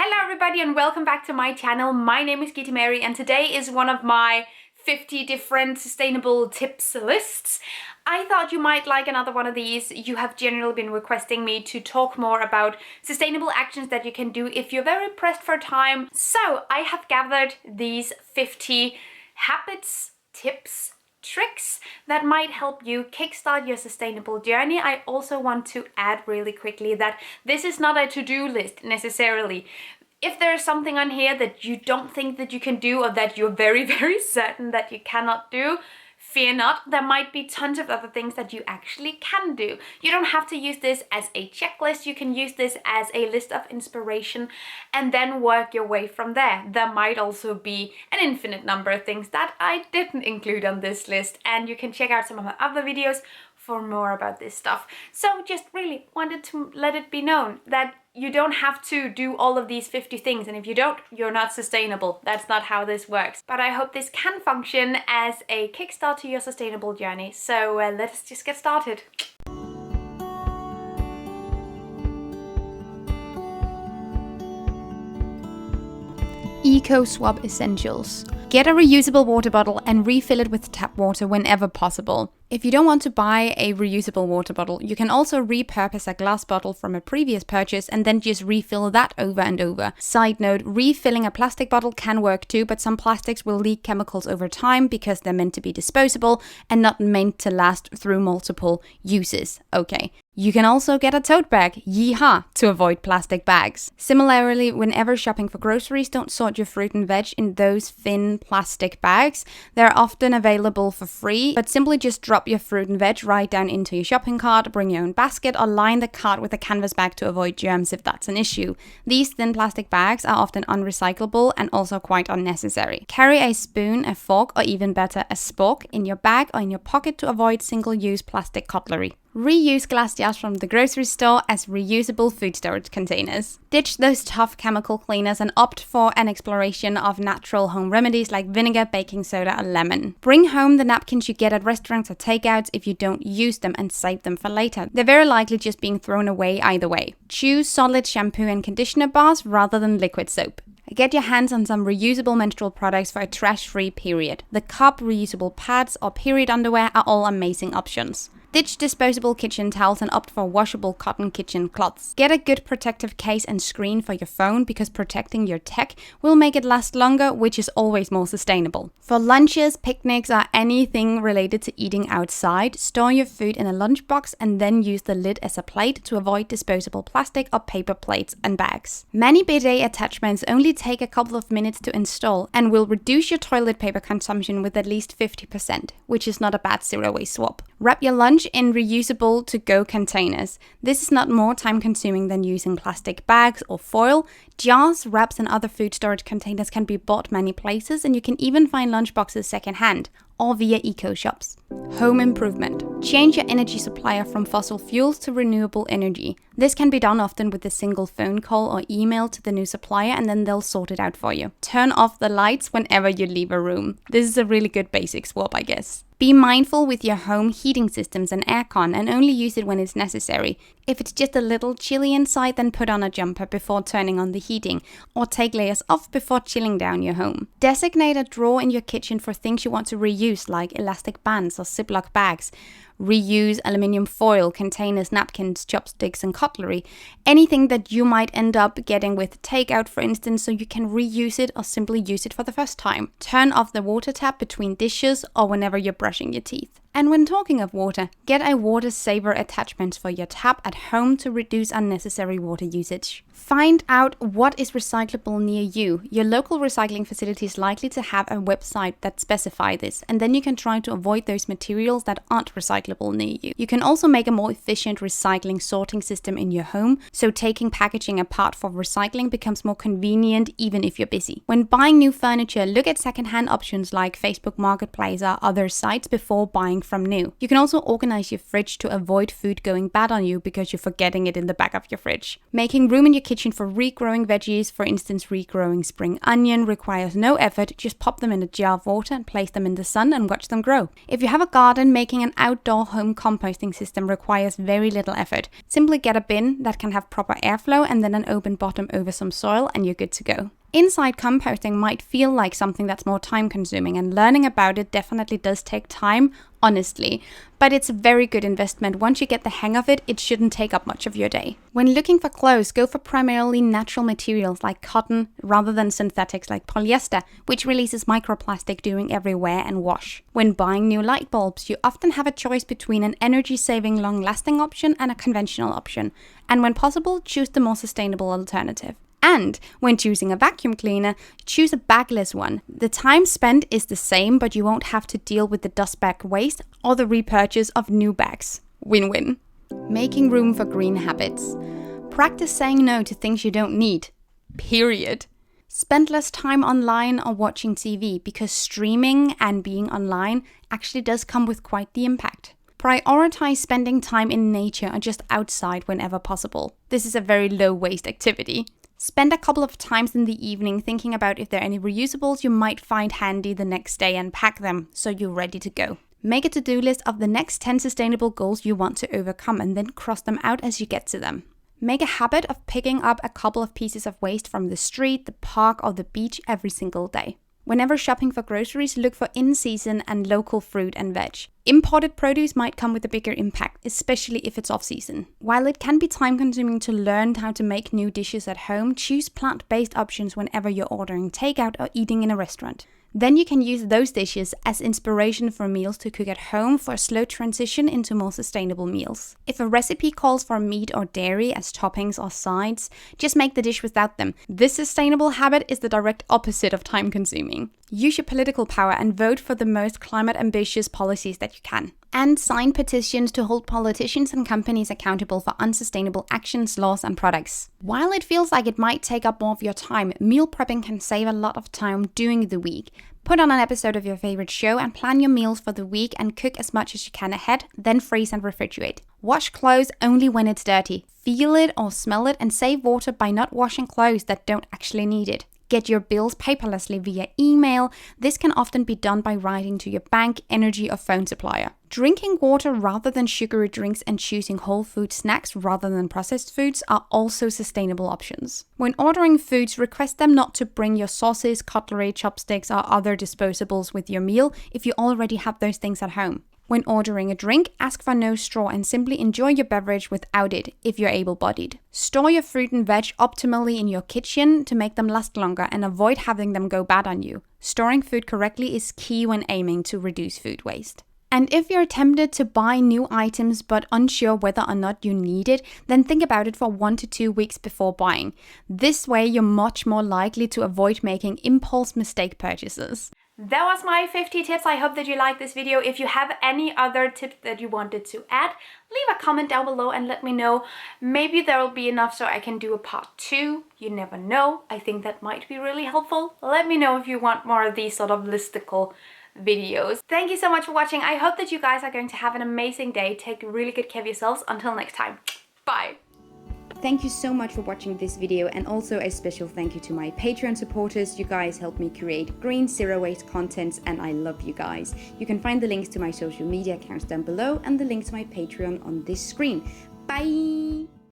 Hello everybody and welcome back to my channel. My name is Gita Mary and today is one of my 50 different sustainable tips lists. I thought you might like another one of these. You have generally been requesting me to talk more about sustainable actions that you can do if you're very pressed for time. So I have gathered these 50 habits, tips, tricks that might help you kickstart your sustainable journey. I also want to add really quickly that this is not a to-do list necessarily. If there is something on here that you don't think that you can do or that you're very certain that you cannot do, fear not, there might be tons of other things that you actually can do. You don't have to use this as a checklist, you can use this as a list of inspiration and then work your way from there. There might also be an infinite number of things that I didn't include on this list, and you can check out some of my other videos for more about this stuff. So just really wanted to let it be known that you don't have to do all of these 50 things, and if you don't, you're not sustainable. That's not how this works. But I hope this can function as a kickstart to your sustainable journey. So let's just get started. Eco-swap essentials. Get a reusable water bottle and refill it with tap water whenever possible. If you don't want to buy a reusable water bottle, you can also repurpose a glass bottle from a previous purchase and then just refill that over and over. Side note, refilling a plastic bottle can work too, but some plastics will leak chemicals over time because they're meant to be disposable and not meant to last through multiple uses. Okay. You can also get a tote bag, yeehaw, to avoid plastic bags. Similarly, whenever shopping for groceries, don't sort your fruit and veg in those thin plastic bags. They're often available for free, but simply just drop your fruit and veg right down into your shopping cart, bring your own basket, or line the cart with a canvas bag to avoid germs if that's an issue. These thin plastic bags are often unrecyclable and also quite unnecessary. Carry a spoon, a fork, or even better, a spork in your bag or in your pocket to avoid single-use plastic cutlery. Reuse glass jars from the grocery store as reusable food storage containers. Ditch those tough chemical cleaners and opt for an exploration of natural home remedies like vinegar, baking soda, or lemon. Bring home the napkins you get at restaurants or takeouts if you don't use them and save them for later. They're very likely just being thrown away either way. Choose solid shampoo and conditioner bars rather than liquid soap. Get your hands on some reusable menstrual products for a trash-free period. The cup, reusable pads, or period underwear are all amazing options. Ditch disposable kitchen towels and opt for washable cotton kitchen cloths. Get a good protective case and screen for your phone because protecting your tech will make it last longer, which is always more sustainable. For lunches, picnics, or anything related to eating outside, store your food in a lunchbox and then use the lid as a plate to avoid disposable plastic or paper plates and bags. Many bidet attachments only take a couple of minutes to install and will reduce your toilet paper consumption with at least 50%, which is not a bad zero-waste swap. Wrap your lunch in reusable to-go containers. This is not more time-consuming than using plastic bags or foil. Jars, wraps, and other food storage containers can be bought many places, and you can even find lunchboxes secondhand or via eco-shops. Home improvement. Change your energy supplier from fossil fuels to renewable energy. This can be done often with a single phone call or email to the new supplier, and then they'll sort it out for you. Turn off the lights whenever you leave a room. This is a really good basic swap, I guess. Be mindful with your home heating systems and aircon and only use it when it's necessary. If it's just a little chilly inside, then put on a jumper before turning on the heating, or take layers off before chilling down your home. Designate a drawer in your kitchen for things you want to reuse, like elastic bands or Ziploc bags. Reuse aluminium foil, containers, napkins, chopsticks, and cutlery. Anything that you might end up getting with takeout, for instance, so you can reuse it or simply use it for the first time. Turn off the water tap between dishes or whenever you're brushing your teeth. And when talking of water, get a water saver attachment for your tap at home to reduce unnecessary water usage. Find out what is recyclable near you. Your local recycling facility is likely to have a website that specifies this, and then you can try to avoid those materials that aren't recyclable near you. You can also make a more efficient recycling sorting system in your home, so taking packaging apart for recycling becomes more convenient even if you're busy. When buying new furniture, look at secondhand options like Facebook Marketplace or other sites before buying from new. You can also organize your fridge to avoid food going bad on you because you're forgetting it in the back of your fridge. Making room in your kitchen for regrowing veggies, for instance regrowing spring onion, requires no effort. Just pop them in a jar of water and place them in the sun and watch them grow. If you have a garden, making an outdoor indoor home composting system requires very little effort. Simply get a bin that can have proper airflow and then an open bottom over some soil and you're good to go. Inside composting might feel like something that's more time consuming, and learning about it definitely does take time, honestly. But it's a very good investment. Once you get the hang of it, it shouldn't take up much of your day. When looking for clothes, go for primarily natural materials like cotton rather than synthetics like polyester, which releases microplastic during every wear and wash. When buying new light bulbs, you often have a choice between an energy-saving, long-lasting option and a conventional option. And when possible, choose the more sustainable alternative. And when choosing a vacuum cleaner, choose a bagless one. The time spent is the same, but you won't have to deal with the dust bag waste or the repurchase of new bags. Win-win. Making room for green habits. Practice saying no to things you don't need. Period. Spend less time online or watching TV, because streaming and being online actually does come with quite the impact. Prioritize spending time in nature or just outside whenever possible. This is a very low waste activity. Spend a couple of times in the evening thinking about if there are any reusables you might find handy the next day and pack them so you're ready to go. Make a to-do list of the next 10 sustainable goals you want to overcome and then cross them out as you get to them. Make a habit of picking up a couple of pieces of waste from the street, the park, or the beach every single day. Whenever shopping for groceries, look for in-season and local fruit and veg. Imported produce might come with a bigger impact, especially if it's off-season. While it can be time-consuming to learn how to make new dishes at home, choose plant-based options whenever you're ordering takeout or eating in a restaurant. Then you can use those dishes as inspiration for meals to cook at home for a slow transition into more sustainable meals. If a recipe calls for meat or dairy as toppings or sides, just make the dish without them. This sustainable habit is the direct opposite of time-consuming. Use your political power and vote for the most climate-ambitious policies that you can. And sign petitions to hold politicians and companies accountable for unsustainable actions, laws, and products. While it feels like it might take up more of your time, meal prepping can save a lot of time during the week. Put on an episode of your favorite show and plan your meals for the week and cook as much as you can ahead, then freeze and refrigerate. Wash clothes only when it's dirty. Feel it or smell it and save water by not washing clothes that don't actually need it. Get your bills paperlessly via email. This can often be done by writing to your bank, energy, or phone supplier. Drinking water rather than sugary drinks and choosing whole food snacks rather than processed foods are also sustainable options. When ordering foods, request them not to bring your sauces, cutlery, chopsticks, or other disposables with your meal if you already have those things at home. When ordering a drink, ask for no straw and simply enjoy your beverage without it if you're able-bodied. Store your fruit and veg optimally in your kitchen to make them last longer and avoid having them go bad on you. Storing food correctly is key when aiming to reduce food waste. And if you're tempted to buy new items but unsure whether or not you need it, then think about it for 1 to 2 weeks before buying. This way, you're much more likely to avoid making impulse mistake purchases. That was my 50 tips. I hope that you liked this video. If you have any other tips that you wanted to add, leave a comment down below and let me know. Maybe there will be enough so I can do a part 2. You never know. I think that might be really helpful. Let me know if you want more of these sort of listicle videos. Thank you so much for watching. I hope that you guys are going to have an amazing day. Take really good care of yourselves. Until next time. Bye. Thank you so much for watching this video, and also a special thank you to my Patreon supporters. You guys help me create green zero waste content and I love you guys. You can find the links to my social media accounts down below and the link to my Patreon on this screen. Bye!